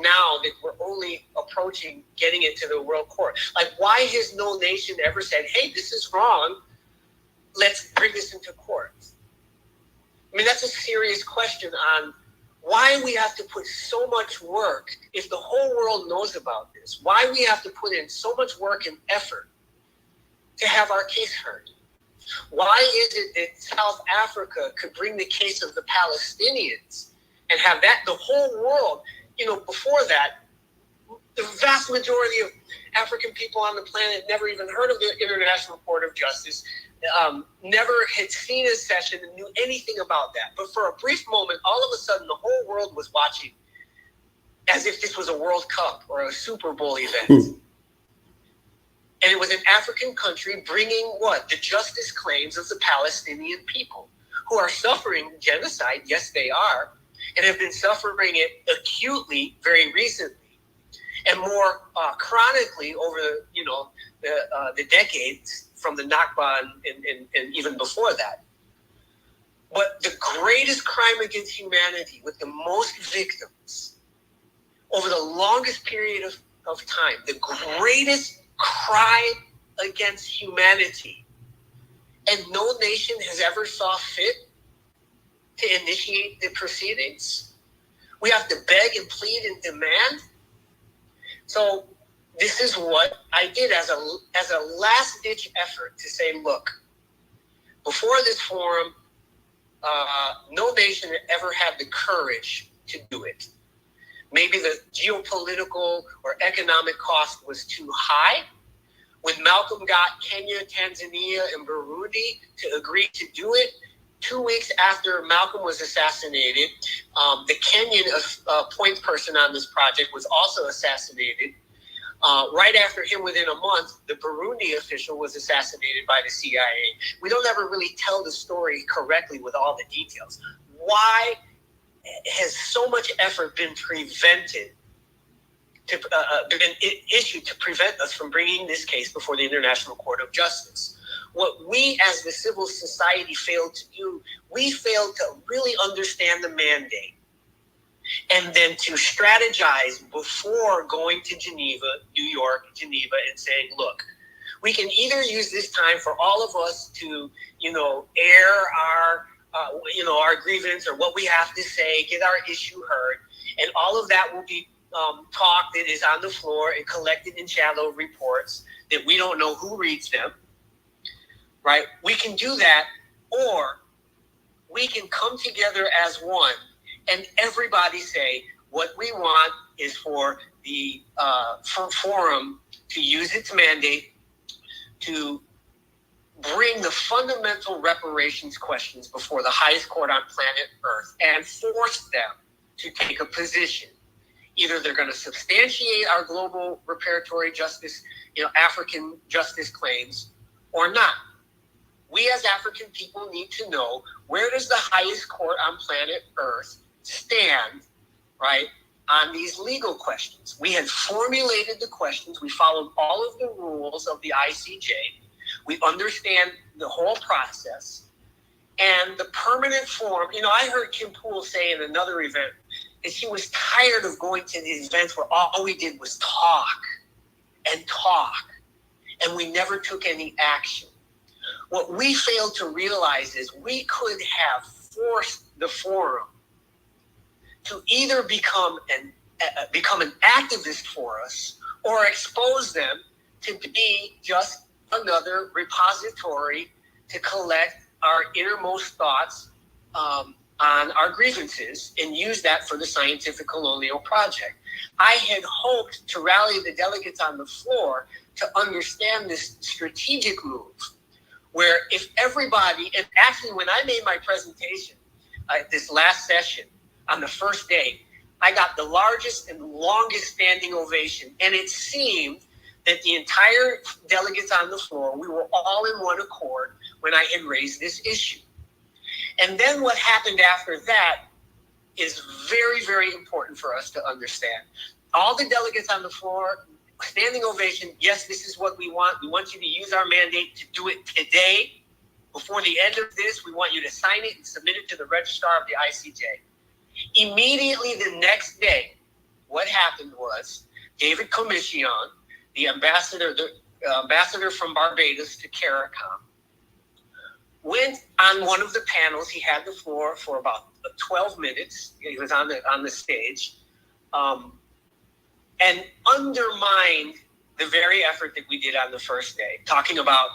now that we're only approaching getting it to the World Court? Like, why has no nation ever said, hey, this is wrong, let's bring this into court? I mean, that's a serious question on why we have to put so much work if the whole world knows about this. Why we have to put in so much work and effort to have our case heard. Why is it that South Africa could bring the case of the Palestinians and have that, the whole world, before that, the vast majority of African people on the planet never even heard of the International Court of Justice, never had seen a session and knew anything about that. But for a brief moment, all of a sudden, the whole world was watching as if this was a World Cup or a Super Bowl event. And it was an African country bringing what? The justice claims of the Palestinian people, who are suffering genocide. Yes, they are, and have been suffering it acutely very recently, and more chronically over the decades from the Nakba and even before that. But the greatest crime against humanity, with the most victims over the longest period of time, the greatest crime against humanity, and no nation has ever saw fit to initiate the proceedings. We have to beg and plead and demand. So this is what I did as a last-ditch effort to say, look, before this forum, no nation ever had the courage to do it. Maybe the geopolitical or economic cost was too high. When Malcolm got Kenya, Tanzania, and Burundi to agree to do it, 2 weeks after Malcolm was assassinated, the Kenyan point person on this project was also assassinated. Right after him, within a month, the Burundi official was assassinated by the CIA. We don't ever really tell the story correctly with all the details. Why has so much effort been prevented issued to prevent us from bringing this case before the International Court of Justice. What we as the civil society failed to do, we failed to really understand the mandate and then to strategize before going to Geneva, New York, Geneva, and saying, look, we can either use this time for all of us to, air our, our grievance or what we have to say, get our issue heard, and all of that will be talk that is on the floor and collected in shallow reports that we don't know who reads them, right? We can do that, or we can come together as one and everybody say what we want is for the forum to use its mandate to bring the fundamental reparations questions before the highest court on planet Earth and force them to take a position. Either they're going to substantiate our global reparatory justice, African justice claims, or not. We as African people need to know, where does the highest court on planet Earth stand, right, on these legal questions? We had formulated the questions. We followed all of the rules of the ICJ. We understand the whole process. And the permanent forum, I heard Kim Poole say in another event that she was tired of going to these events where all we did was talk, and we never took any action. What we failed to realize is we could have forced the forum to either become an activist for us or expose them to be just another repository to collect our innermost thoughts on our grievances and use that for the scientific colonial project. I had hoped to rally the delegates on the floor to understand this strategic move, where if everybody, and actually when I made my presentation at this last session on the first day, I got the largest and longest standing ovation. And it seemed that the entire delegates on the floor, we were all in one accord when I had raised this issue. And then what happened after that is very, very important for us to understand. All the delegates on the floor, standing ovation, yes, this is what we want. We want you to use our mandate to do it today. Before the end of this, we want you to sign it and submit it to the registrar of the ICJ. Immediately the next day, what happened was David Commission, the ambassador from Barbados to CARICOM, went on one of the panels. He had the floor for about 12 minutes. He was on the stage, and undermined the very effort that we did on the first day, talking about,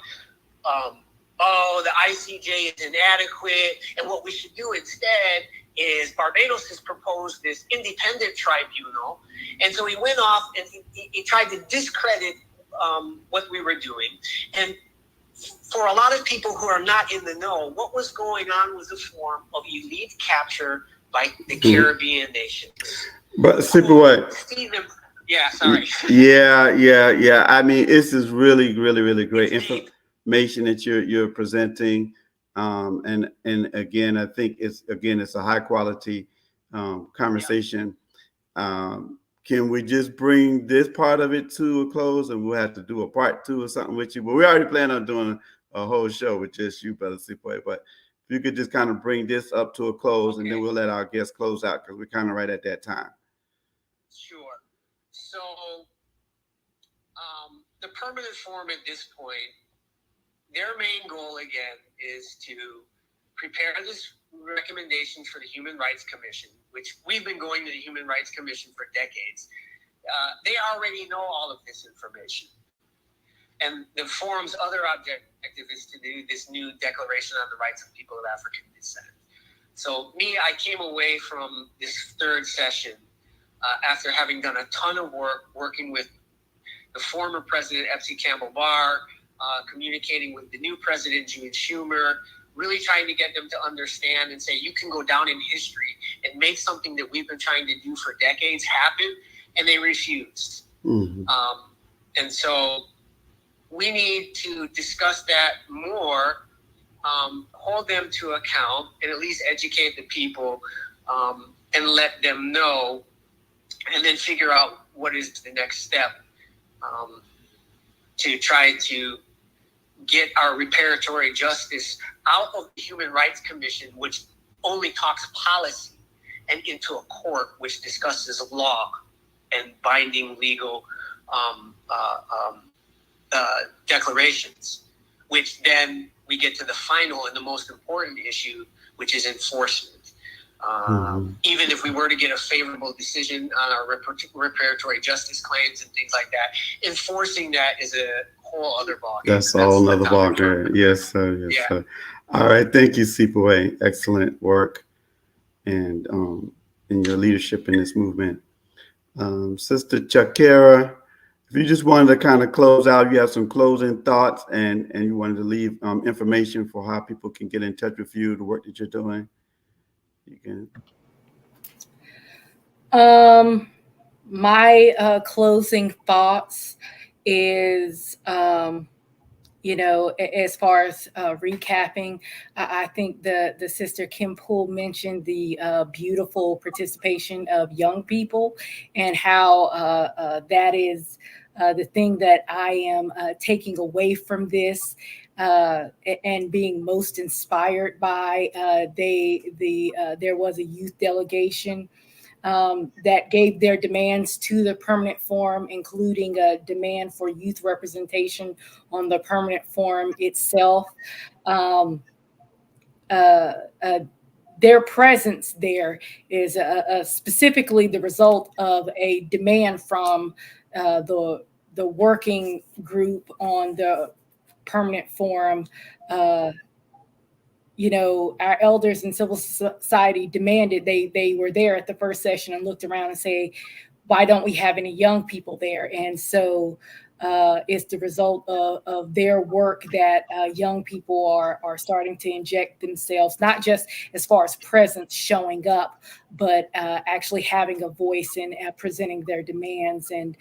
the ICJ is inadequate, and what we should do instead is Barbados has proposed this independent tribunal. And so he went off and he tried to discredit what we were doing. And for a lot of people who are not in the know, what was going on was a form of elite capture by the Caribbean nations. But Siphiwe, yeah, sorry. Yeah. I mean, this is really, really, really great information that you're presenting. And again, I think it's a high quality conversation. Can we just bring this part of it to a close, and we'll have to do a part 2 or something with you? But we already plan on doing a whole show with just you, Brother Siphiwe. But if you could just kind of bring this up to a close, and then we'll let our guests close out, because we're kind of right at that time. Sure. So the permanent forum at this point, their main goal again is to prepare this recommendations for the Human Rights Commission, which we've been going to the Human Rights Commission for decades. They already know all of this information. And the forum's other objective is to do this new Declaration on the Rights of People of African Descent. So I came away from this third session after having done a ton of work working with the former president, Epsie Campbell-Barr, communicating with the new president, Jude Schumer, really trying to get them to understand and say, you can go down in history and make something that we've been trying to do for decades happen, and they refused. Mm-hmm. And so we need to discuss that more, hold them to account, and at least educate the people and let them know, and then figure out what is the next step to try to get our reparatory justice out of the Human Rights Commission, which only talks policy, and into a court which discusses law and binding legal declarations, which then we get to the final and the most important issue, which is enforcement. Even if we were to get a favorable decision on our reparatory justice claims and things like that, enforcing that is a whole other ballgame. That's all another ballgame. Yes, sir. Yes, sir. All right. Thank you, Siphiwe. Excellent work and in your leadership in this movement. Sister Charkera, if you just wanted to kind of close out, you have some closing thoughts and you wanted to leave information for how people can get in touch with you, the work that you're doing. You can. My closing thoughts is, as far as recapping, I think the sister Kim Poole mentioned the beautiful participation of young people and how that is the thing that I am taking away from this and being most inspired by. There was a youth delegation that gave their demands to the permanent forum, including a demand for youth representation on the permanent forum itself. Their presence there is specifically the result of a demand from the working group on the permanent forum. Our elders in civil society demanded, they were there at the first session and looked around and say, why don't we have any young people there? And so it's the result of their work that young people are starting to inject themselves, not just as far as presence showing up, but actually having a voice and presenting their demands. And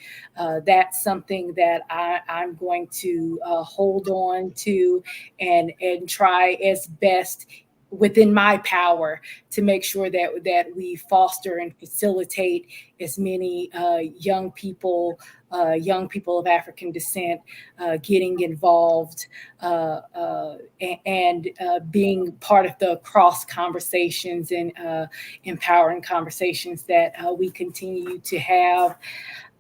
that's something that I'm going to hold on to and try as best within my power to make sure that we foster and facilitate as many young people of African descent getting involved and being part of the cross conversations and empowering conversations that we continue to have.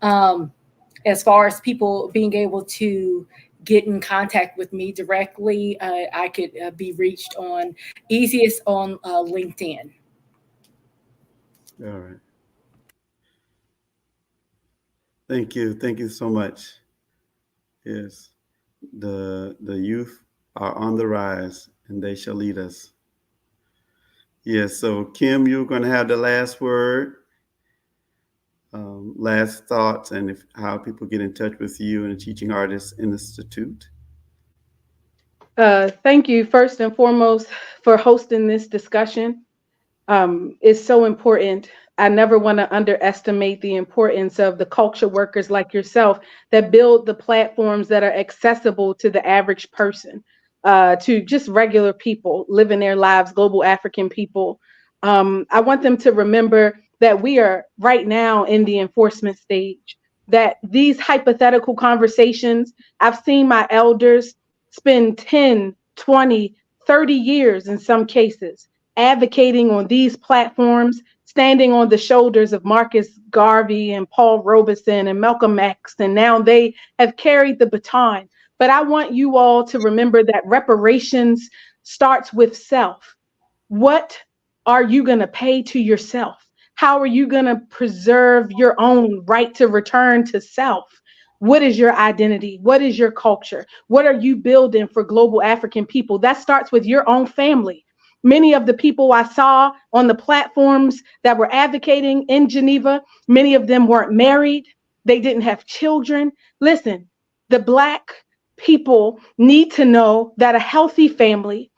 As far as people being able to get in contact with me directly, I could be reached easiest on LinkedIn. All right. Thank you. Thank you so much. Yes, the youth are on the rise and they shall lead us. Yes, so Kim, you're going to have the last word, last thoughts, and how people get in touch with you and the Teaching Artists Institute. Thank you, first and foremost, for hosting this discussion. It's so important. I never want to underestimate the importance of the culture workers like yourself that build the platforms that are accessible to the average person, to just regular people living their lives, global African people. I want them to remember that we are right now in the enforcement stage, that these hypothetical conversations, I've seen my elders spend 10, 20, 30 years in some cases advocating on these platforms, standing on the shoulders of Marcus Garvey and Paul Robeson and Malcolm X, and now they have carried the baton. But I want you all to remember that reparations starts with self. What are you going to pay to yourself? How are you going to preserve your own right to return to self? What is your identity? What is your culture? What are you building for global African people? That starts with your own family. Many of the people I saw on the platforms that were advocating in Geneva, many of them weren't married. They didn't have children. Listen, the Black people need to know that a healthy family,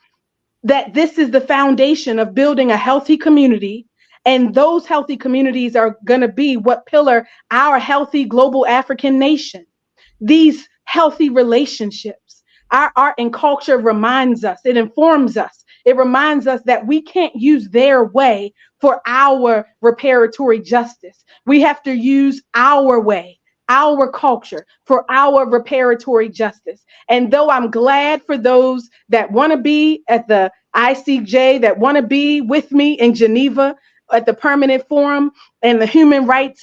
that this is the foundation of building a healthy community. And those healthy communities are going to be what pillar our healthy global African nation. These healthy relationships, our art and culture reminds us, it informs us, it reminds us that we can't use their way for our reparatory justice. We have to use our way, our culture for our reparatory justice. And though I'm glad for those that want to be at the ICJ, that want to be with me in Geneva at the Permanent Forum and the Human Rights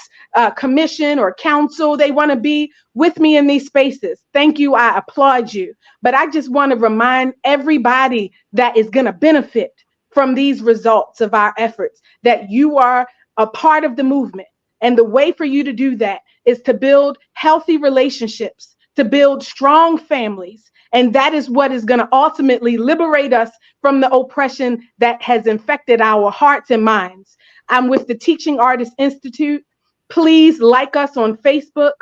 Commission or Council, they want to be with me in these spaces. Thank you. I applaud you. But I just want to remind everybody that is going to benefit from these results of our efforts that you are a part of the movement. And the way for you to do that is to build healthy relationships, to build strong families. And that is what is going to ultimately liberate us from the oppression that has infected our hearts and minds. I'm with the Teaching Artists Institute. Please like us on Facebook,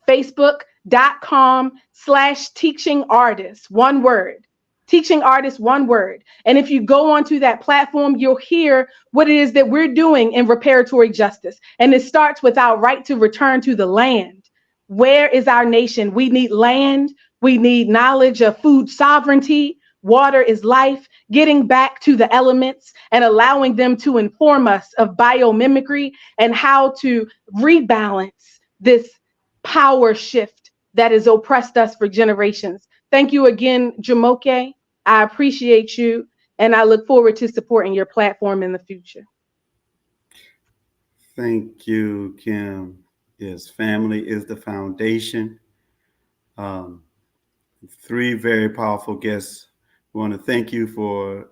facebook.com/teaching artists, one word. Teaching Artists, one word. And if you go onto that platform, you'll hear what it is that we're doing in reparatory justice. And it starts with our right to return to the land. Where is our nation? We need land. We need knowledge of food sovereignty. Water is life. Getting back to the elements and allowing them to inform us of biomimicry and how to rebalance this power shift that has oppressed us for generations. Thank you again, Jumoke. I appreciate you, and I look forward to supporting your platform in the future. Thank you, Kim. Yes, family is the foundation. Three very powerful guests. We want to thank you for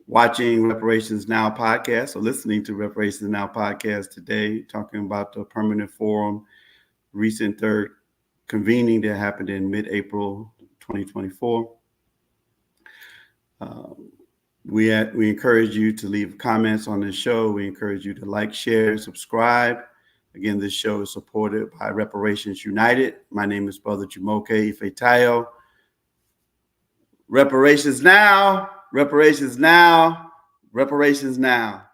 watching Reparations Now podcast or listening to Reparations Now podcast today, talking about the Permanent Forum recent third convening that happened in mid-April 2024. We encourage you to leave comments on this show. We encourage you to like, share, subscribe. Again, this show is supported by Reparations United. My name is Brother Jumoke Ifetayo. Reparations now, reparations now, reparations now.